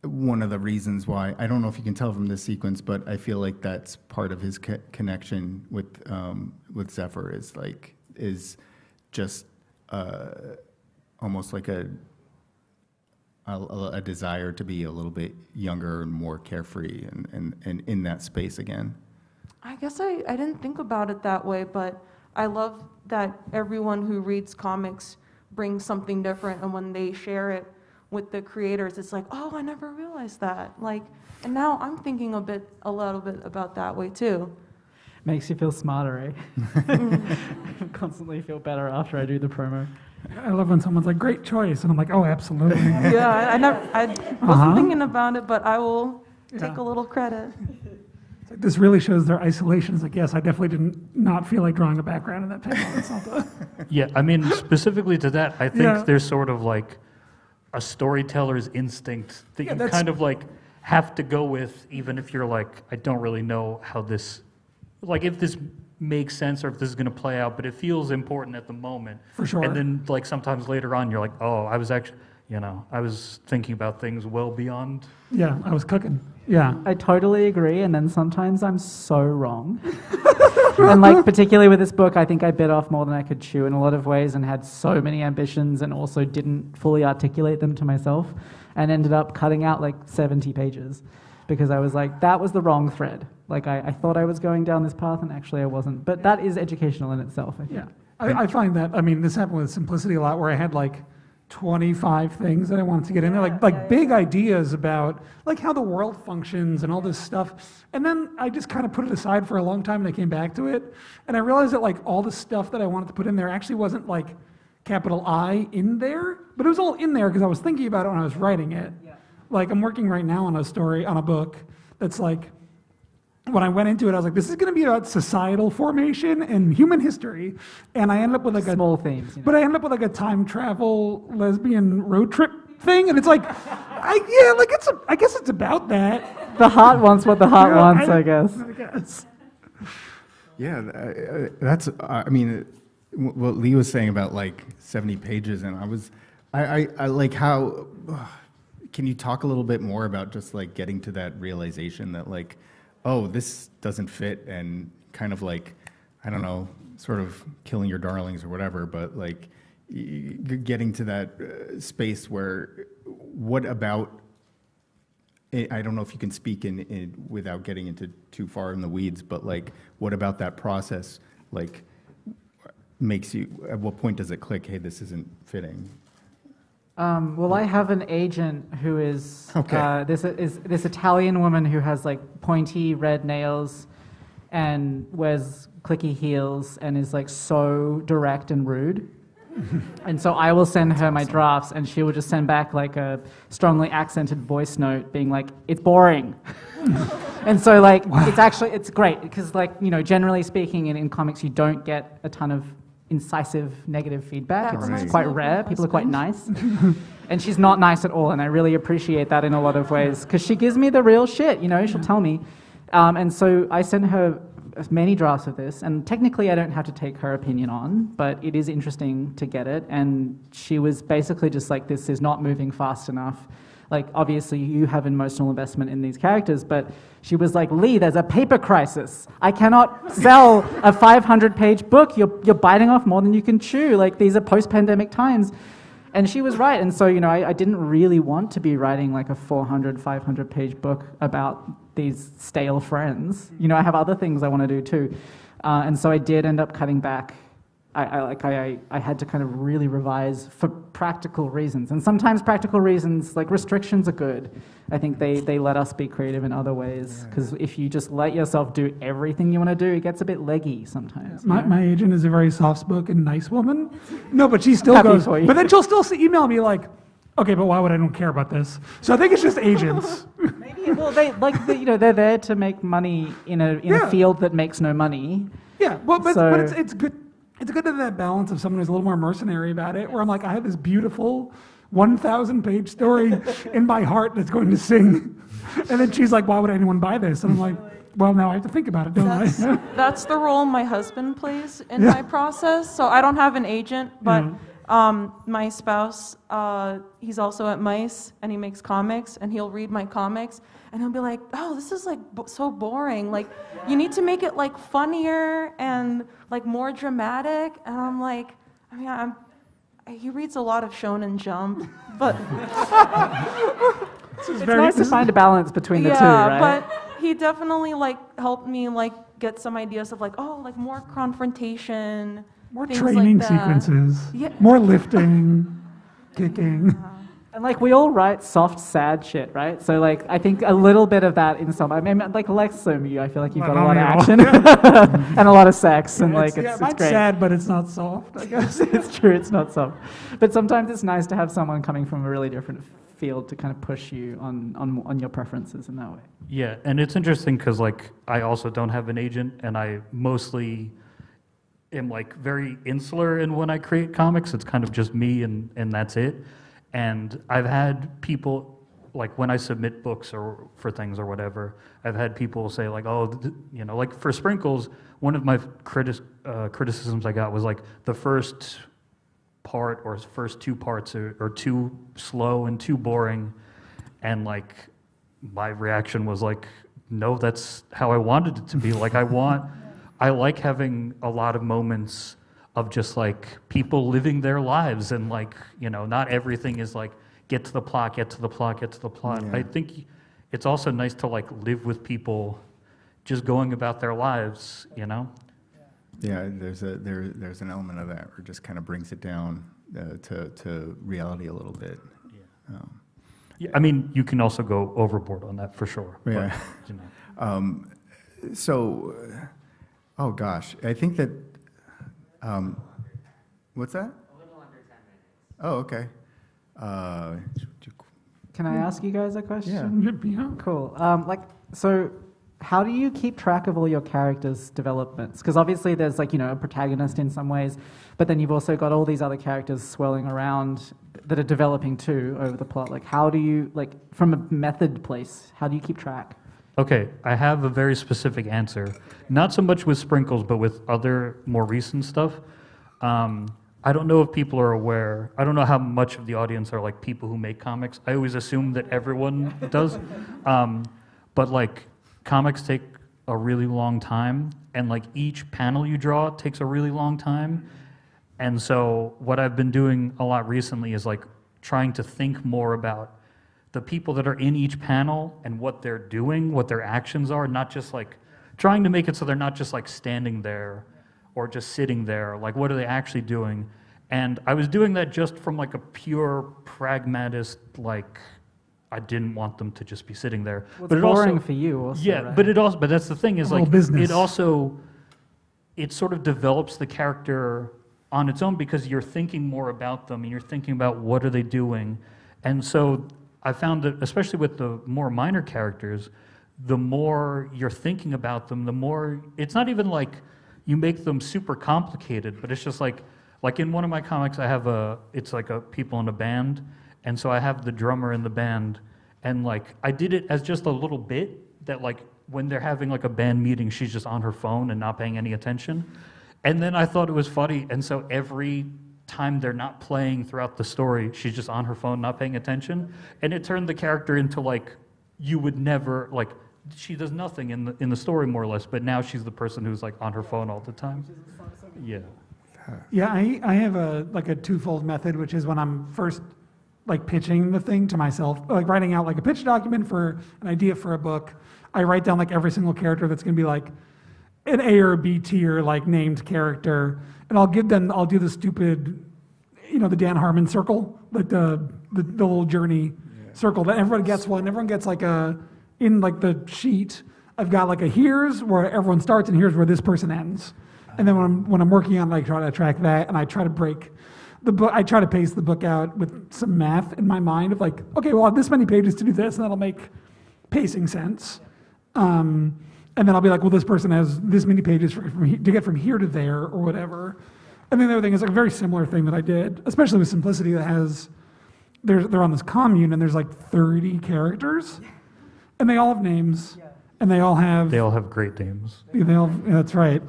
one of the reasons why, I don't know if you can tell from this sequence, but I feel like that's part of his connection with Zephyr is just almost like a desire to be a little bit younger and more carefree and in that space again. I guess I didn't think about it that way, but I love that everyone who reads comics brings something different, and when they share it with the creators, it's like, oh, I never realized that. Like, and now I'm thinking a little bit about that way too. Makes you feel smarter, eh? Constantly feel better after I do the promo. I love when someone's like, great choice, and I'm like, oh, absolutely. Yeah, I wasn't thinking about it, but I will take a little credit. It's like, this really shows their isolation. It's like, yes, I definitely did not feel like drawing a background in that panel. It's not the... Yeah, I mean, specifically to that, I think there's sort of like a storyteller's instinct that you kind of like have to go with, even if you're like, I don't really know how this, like if this makes sense or if this is going to play out, but it feels important at the moment. For sure. And then like sometimes later on, you're like, oh, I was actually, I was thinking about things well beyond. Yeah, I was cooking. Yeah. I totally agree, and then sometimes I'm so wrong. And like particularly with this book, I think I bit off more than I could chew in a lot of ways and had so many ambitions and also didn't fully articulate them to myself and ended up cutting out like 70 pages because I was like, that was the wrong thread. Like I thought I was going down this path and actually I wasn't. But that is educational in itself, I think. Yeah. I find that, this happened with Simplicity a lot where I had like 25 things that I wanted to get in there, like big ideas about like how the world functions and all this stuff. And then I just kind of put it aside for a long time and I came back to it. And I realized that like all the stuff that I wanted to put in there actually wasn't like capital I in there, but it was all in there because I was thinking about it when I was writing it. Yeah. Like I'm working right now on a book that's like, when I went into it, I was like, this is going to be about societal formation and human history. And I ended up with like small themes. But I ended up with like a time travel lesbian road trip thing. And it's like, I guess it's about that. The heart wants what the heart wants, I guess. Yeah, that's, what Lee was saying about like 70 pages, and I like how, can you talk a little bit more about just like getting to that realization that like, oh, this doesn't fit, and kind of like, I don't know, sort of killing your darlings or whatever, but like getting to that space where, what about, I don't know if you can speak in without getting into too far in the weeds, but like, what about that process, like, makes you, at what point does it click, hey, this isn't fitting? Well, I have an agent who is Okay. this Italian woman who has like pointy red nails and wears clicky heels and is like so direct and rude. And so I will send her my drafts and she will just send back like a strongly accented voice note being like, it's boring. And so like, it's great because like, generally speaking in comics, you don't get a ton of incisive negative feedback. It's quite rare. People are quite nice. And she's not nice at all, and I really appreciate that in a lot of ways because she gives me the real shit, she'll tell me. And so I sent her many drafts of this, and technically I don't have to take her opinion on, but it is interesting to get it. And she was basically just like, this is not moving fast enough. Like, obviously, you have emotional investment in these characters, but she was like, Lee, there's a paper crisis. I cannot sell a 500-page book. You're biting off more than you can chew. Like, these are post-pandemic times. And she was right. And so, I didn't really want to be writing like a 400, 500-page book about these stale friends. I have other things I want to do too. And so I did end up cutting back. I had to kind of really revise for practical reasons. And sometimes practical reasons, like restrictions are good. I think they let us be creative in other ways. Because if you just let yourself do everything you want to do, it gets a bit leggy sometimes. My agent is a very soft-spoken, nice woman. No, but she still Happy goes, for you. but then she'll still email me like, okay, but why would I don't care about this? So I think it's just agents. Maybe, well, they're there to make money in a field that makes no money. Yeah, but it's good. It's good to have that balance of someone who's a little more mercenary about it, where I'm like, I have this beautiful 1,000-page story in my heart that's going to sing. And then she's like, why would anyone buy this? And I'm like, well, now I have to think about it, don't I? That's the role my husband plays in my process. So I don't have an agent, but my spouse, he's also at Mice, and he makes comics, and he'll read my comics, and he'll be like, oh, this is like so boring. Like, you need to make it like funnier and like more dramatic. And I'm like, he reads a lot of Shonen Jump, but it's nice to find a balance between the two, right? But he definitely like helped me like get some ideas of like, oh, like more confrontation, more things training like that. sequences, Yeah. more lifting, kicking. And like we all write soft, sad shit, right? So like I think a little bit of that in some. I mean, like Alexo, I feel like you've got a lot of action and a lot of sex, and like it's great. Sad, but it's not soft, I guess. It's true, it's not soft. But sometimes it's nice to have someone coming from a really different field to kind of push you on your preferences in that way. Yeah, and it's interesting because like I also don't have an agent, and I mostly am like very insular in when I create comics. It's kind of just me, and that's it. And I've had people, like when I submit books or for things or whatever, I've had people say like, oh, like for Sprinkles, one of my criticisms I got was like the first part or first two parts are too slow and too boring, and like my reaction was like, no, that's how I wanted it to be. Like I like having a lot of moments of just like people living their lives, and like, you know, not everything is like get to the plot, get to the plot, get to the plot. Yeah. I think it's also nice to like live with people just going about their lives, you know? Yeah, there's an element of that where it just kind of brings it down to reality a little bit. Yeah, I mean, you can also go overboard on that for sure. Yeah. But, you know. So, oh gosh, I think that, what's that? A little under 10 minutes. Oh, okay. Can I ask you guys a question? Yeah. Cool. So how do you keep track of all your characters' developments? Because obviously there's like, you know, a protagonist in some ways, but then you've also got all these other characters swirling around that are developing too over the plot. Like how do you, like from a method place, how do you keep track? Okay, I have a very specific answer. Not so much with sprinkles, but with other more recent stuff. I don't know if people are aware. I don't know how much of the audience are like people who make comics. I always assume that everyone does. But like comics take a really long time, and like each panel you draw takes a really long time. And so what I've been doing a lot recently is like trying to think more about the people that are in each panel and what they're doing, what their actions are, not just like trying to make it so they're not just like standing there or just sitting there, like what are they actually doing? And I was doing that just from like a pure pragmatist, like I didn't want them to just be sitting there. Well, but it's it also, boring for you also, yeah, right? but that's the thing is All like business. it sort of develops the character on its own because you're thinking more about them and you're thinking about what are they doing. And so I found that especially with the more minor characters, the more you're thinking about them, the more, it's not even like you make them super complicated, but it's just like in one of my comics, it's like a people in a band, and so I have the drummer in the band, and like I did it as just a little bit that like when they're having like a band meeting, she's just on her phone and not paying any attention, and then I thought it was funny, and so every time they're not playing throughout the story, she's just on her phone, not paying attention, and it turned the character into like you would never like. She does nothing in the story more or less, but now she's the person who's like on her phone all the time. Yeah. Yeah, I have a twofold method, which is when I'm first like pitching the thing to myself, like writing out like a pitch document for an idea for a book. I write down like every single character that's going to be like an A or B tier like named character, and I'll do the stupid, you know, the Dan Harmon circle, like the little journey circle that everyone gets one. Everyone gets like in like the sheet, I've got like a here's where everyone starts and here's where this person ends. And then when I'm working on like trying to track that, and I try to break the book, I try to pace the book out with some math in my mind of like, okay, well I have this many pages to do this, and that'll make pacing sense. And then I'll be like, well, this person has this many pages to get from here to there or whatever. And then the other thing is like a very similar thing that I did, especially with Simplicity, that has they're on this commune and there's like 30 characters. And they all have names, and they all have great names. That's right.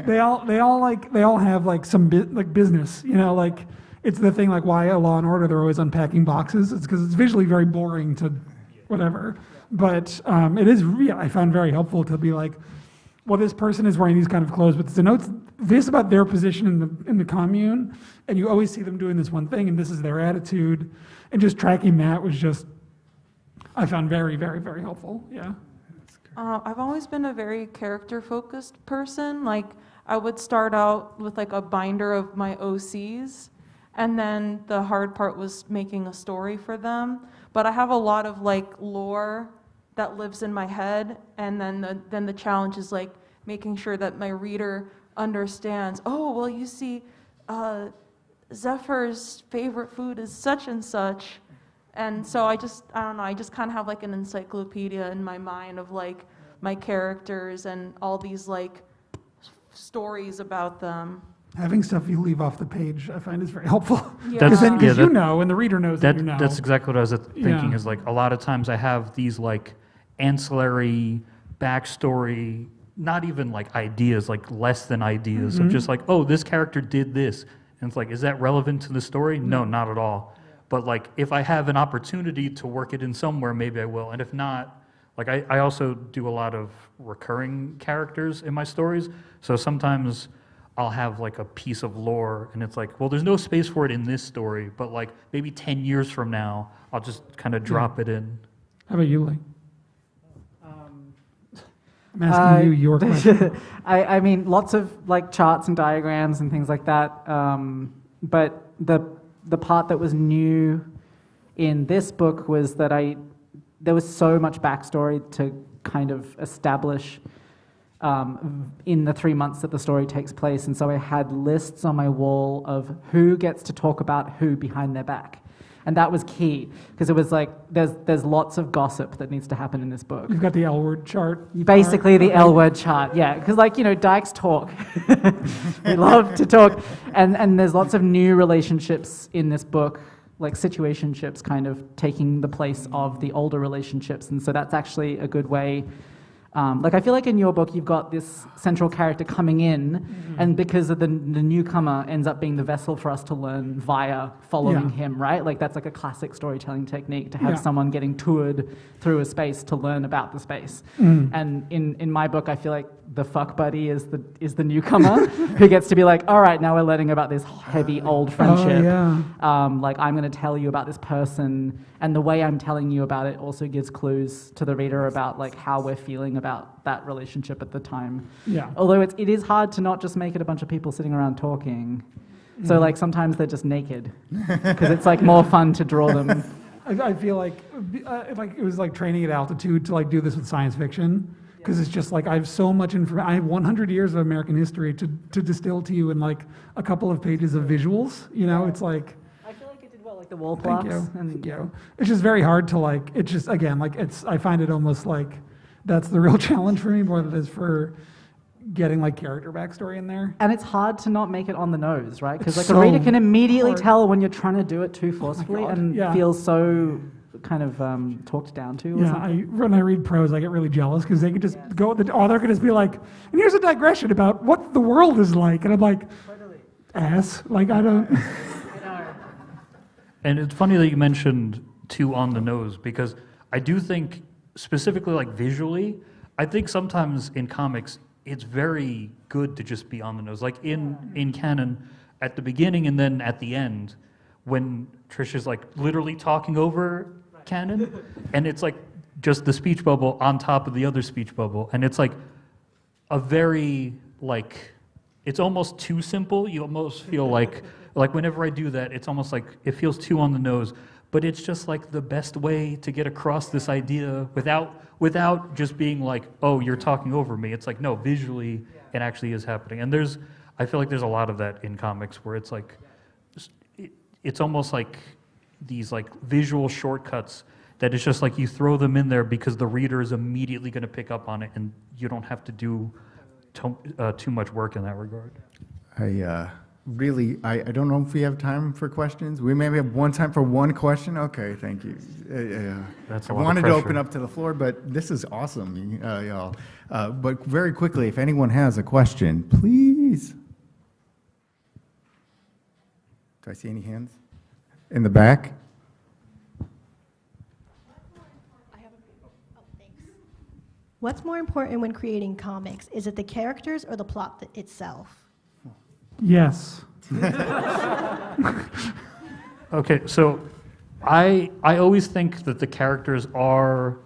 they all have like some business, you know, like it's the thing like why a Law and Order they're always unpacking boxes. It's because it's visually very boring to whatever. But it is I found very helpful to be like, well, this person is wearing these kind of clothes, but it denotes this about their position in the commune, and you always see them doing this one thing, and this is their attitude, and just tracking that was just. I found very, very, very helpful, yeah. I've always been a very character-focused person. Like, I would start out with like a binder of my OCs, and then the hard part was making a story for them. But I have a lot of like lore that lives in my head, and then the challenge is like making sure that my reader understands, oh, well, you see, Zephyr's favorite food is such and such. And so I don't know, I just kind of have like an encyclopedia in my mind of like my characters and all these like stories about them. Having stuff you leave off the page, I find is very helpful. Yeah. Because then Yeah, you know, and the reader knows that you know. That's exactly what I was thinking Yeah. is like a lot of times I have these like ancillary backstory, not even like ideas, like less than ideas of just like, oh, this character did this. And it's like, is that relevant to the story? No, not at all. But like, if I have an opportunity to work it in somewhere, maybe I will. And if not, like I also do a lot of recurring characters in my stories. So sometimes I'll have like a piece of lore and it's like, well, there's no space for it in this story, but like maybe 10 years from now, I'll just kind of drop it in. How about you, Lee? I'm asking you your question. I mean, lots of like charts and diagrams and things like that. But the part that was new in this book was that there was so much backstory to kind of establish in the 3 months that the story takes place. And so I had lists on my wall of who gets to talk about who behind their back. And that was key, because it was like, there's lots of gossip that needs to happen in this book. You've got the L word chart. Basically the L word chart, yeah. Because like, dykes talk. We love to talk. And there's lots of new relationships in this book, like situationships kind of taking the place of the older relationships. And so that's actually a good way. Like I feel like in your book, you've got this central character coming in, and because of the newcomer ends up being the vessel for us to learn via following him, right? Like that's like a classic storytelling technique, to have someone getting toured through a space to learn about the space. And in my book, I feel like the fuck buddy is the newcomer who gets to be like, all right, now we're learning about this heavy old friendship. Like I'm going to tell you about this person, and the way I'm telling you about it also gives clues to the reader about like how we're feeling about that relationship at the time. Although it is hard to not just make it a bunch of people sitting around talking. So like sometimes they're just naked because it's like more fun to draw them. I feel like it was like training at altitude to like do this with science fiction, because it's just like I have so much information. I have 100 years of American history to distill to you in like a couple of pages of visuals. It's like. I feel like it did well, like the wall plots. Thank you. It's just very hard to like. It's just again like I find it almost like that's the real challenge for me more than it is for getting like character backstory in there. And it's hard to not make it on the nose, right? Because like so a reader can immediately hard. tell when you're trying to do it too forcefully and feels so kind of talked down to. When I read prose, I get really jealous because they could just go. The author could just be like, "And here's a digression about what the world is like," and I'm like, "Ass." Like I don't. And it's funny that you mentioned too on the nose, because I do think specifically like visually, I think sometimes in comics it's very good to just be on the nose. Like in canon, at the beginning and then at the end, when Trish is like literally talking over canon, and it's like just the speech bubble on top of the other speech bubble, and it's like a very like, it's almost too simple. You almost feel like whenever I do that, it's almost like it feels too on the nose, but it's just like the best way to get across this idea without just being like, oh, you're talking over me. It's like, no, visually it actually is happening. And I feel like there's a lot of that in comics where it's like, it's almost like these like visual shortcuts that it's just like you throw them in there because the reader is immediately going to pick up on it, and you don't have to do too much work in that regard. I don't know if we have time for questions. We maybe have time for one question. Okay, thank you. That's a I lot of wanted to pressure. open up to the floor, but this is awesome, y'all. But very quickly, if anyone has a question, please. Do I see any hands? In the back? What's more important when creating comics? Is it the characters or the plot itself? Yes. Okay, so I always think that the characters are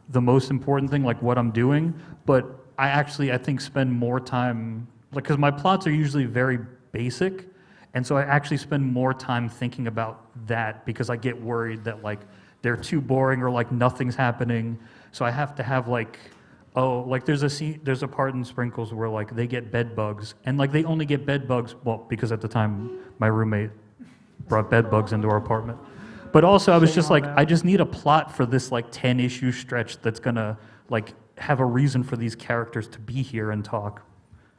the most important thing, like what I'm doing, but I think spend more time, like, because my plots are usually very basic, and so I actually spend more time thinking about that because I get worried that like they're too boring or like nothing's happening. So I have to have like, there's a part in Sprinkles where like they get bed bugs, and like they only get bed bugs, well, because at the time my roommate brought bed bugs into our apartment. But also I was just like, I just need a plot for this like 10-issue stretch that's gonna like have a reason for these characters to be here and talk.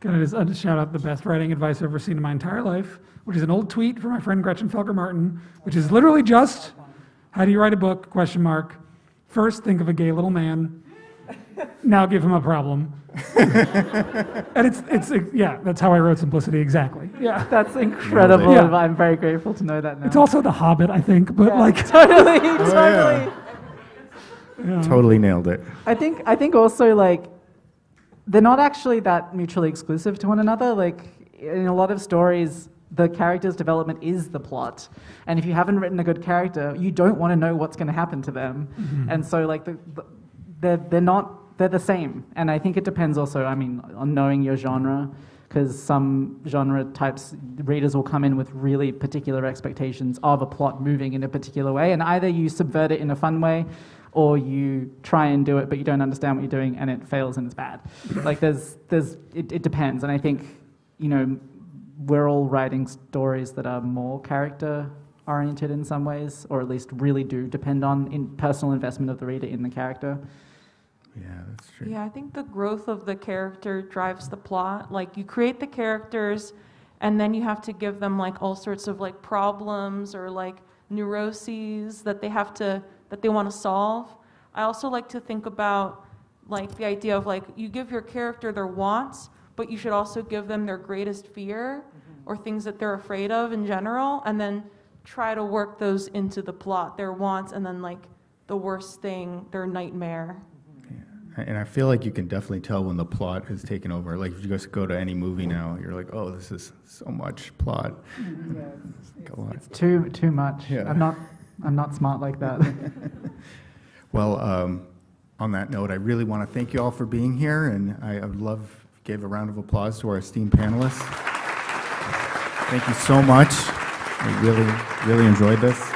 Can I just shout out the best writing advice I've ever seen in my entire life, which is an old tweet from my friend Gretchen Felker Martin, which is literally just, how do you write a book, question mark. First, think of a gay little man. Now give him a problem. And yeah, that's how I wrote Simplicity, exactly. Yeah. That's incredible. Yeah. I'm very grateful to know that now. It's also The Hobbit, I think, but Yeah, like, totally, yeah. totally. Totally nailed it. I think also like they're not actually that mutually exclusive to one another. Like in a lot of stories, the character's development is the plot, and if you haven't written a good character, you don't want to know what's going to happen to them, and so like they're the same. And I think it depends also, I mean, on knowing your genre, because some genre types, readers will come in with really particular expectations of a plot moving in a particular way, and either you subvert it in a fun way, or you try and do it, but you don't understand what you're doing, and it fails and it's bad. Like it depends, and I think, you know, we're all writing stories that are more character oriented in some ways, or at least really do depend on personal investment of the reader in the character. Yeah, that's true. Yeah, I think the growth of the character drives the plot. Like you create the characters, and then you have to give them like all sorts of like problems or like neuroses that they want to solve. I also like to think about like the idea of like you give your character their wants, but you should also give them their greatest fear or things that they're afraid of in general, and then try to work those into the plot, their wants, and then like the worst thing, their nightmare. And I feel like you can definitely tell when the plot has taken over. Like if you just go to any movie now, you're like, oh, this is so much plot. Like a lot. It's too much. Yeah. I'm not smart like that. Well, on that note, I really want to thank you all for being here, and I would give a round of applause to our esteemed panelists. Thank you so much. I really, really enjoyed this.